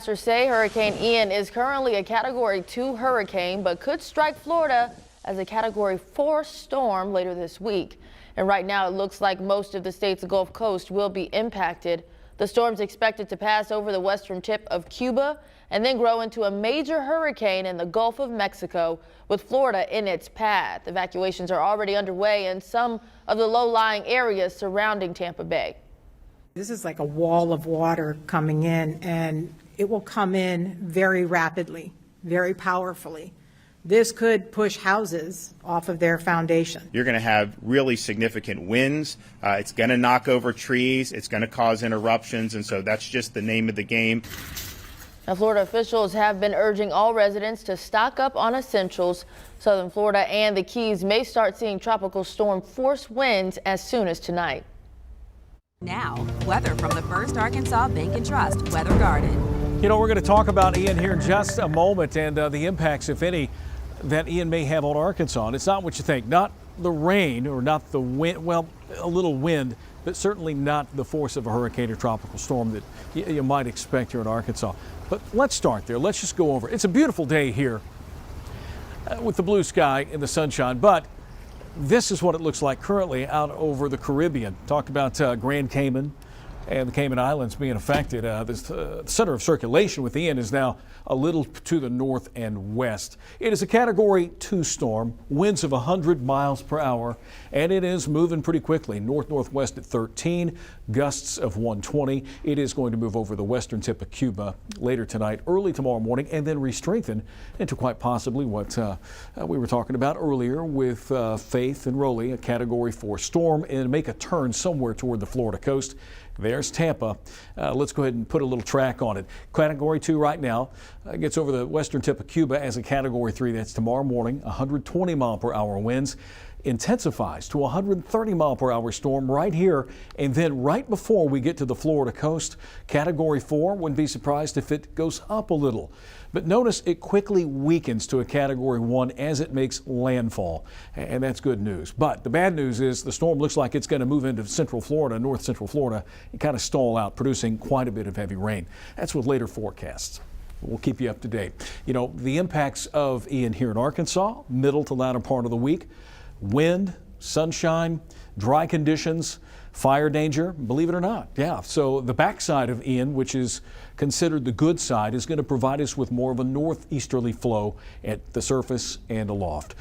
Say Hurricane Ian is currently a Category 2 hurricane, but could strike Florida as a Category 4 storm later this week. And right now it looks like most of the state's Gulf Coast will be impacted. The storm's expected to pass over the western tip of Cuba and then grow into a major hurricane in the Gulf of Mexico, with Florida in its path. Evacuations are already underway in some of the low-lying areas surrounding Tampa Bay. This is like a wall of water coming in, and it will come in very rapidly, very powerfully. This could push houses off of their foundation. You're going to have really significant winds. It's going to knock over trees. It's going to cause interruptions. And so that's just the name of the game. Now, Florida officials have been urging all residents to stock up on essentials. Southern Florida and the Keys may start seeing tropical storm force winds as soon as tonight. Now, weather from the First Arkansas Bank and Trust Weather Garden. You know, we're going to talk about Ian here in just a moment and the impacts, if any, that Ian may have on Arkansas. And it's not what you think. Not the rain or not the wind. Well, a little wind, but certainly not the force of a hurricane or tropical storm that you might expect here in Arkansas. But let's start there. Let's just go over. It's a beautiful day here with the blue sky and the sunshine, but this is what it looks like currently out over the Caribbean. Talked about Grand Cayman and the Cayman Islands being affected. The center of circulation with Ian is now a little to the north and west. It is a Category 2 storm, winds of 100 miles per hour, and it is moving pretty quickly. North-northwest at 13, gusts of 120. It is going to move over the western tip of Cuba later tonight, early tomorrow morning, and then re-strengthen into quite possibly what we were talking about earlier with Faith and Rowley, a Category 4 storm, and make a turn somewhere toward the Florida coast. There's Tampa. Let's go ahead and put a little track on it. Category 2 right now gets over the western tip of Cuba as a Category 3. That's tomorrow morning. 120 mile per hour winds. Intensifies to 130 mile per hour storm right here. And then right before we get to the Florida coast, Category 4, wouldn't be surprised if it goes up a little. But notice it quickly weakens to a Category 1 as it makes landfall. And that's good news. But the bad news is the storm looks like it's going to move into central Florida, north central Florida, and kind of stall out, producing quite a bit of heavy rain. That's with later forecasts. We'll keep you up to date. You know, the impacts of Ian here in Arkansas, middle to latter part of the week. Wind, sunshine, dry conditions, fire danger, believe it or not. Yeah, so the backside of Ian, which is considered the good side, is going to provide us with more of a northeasterly flow at the surface and aloft.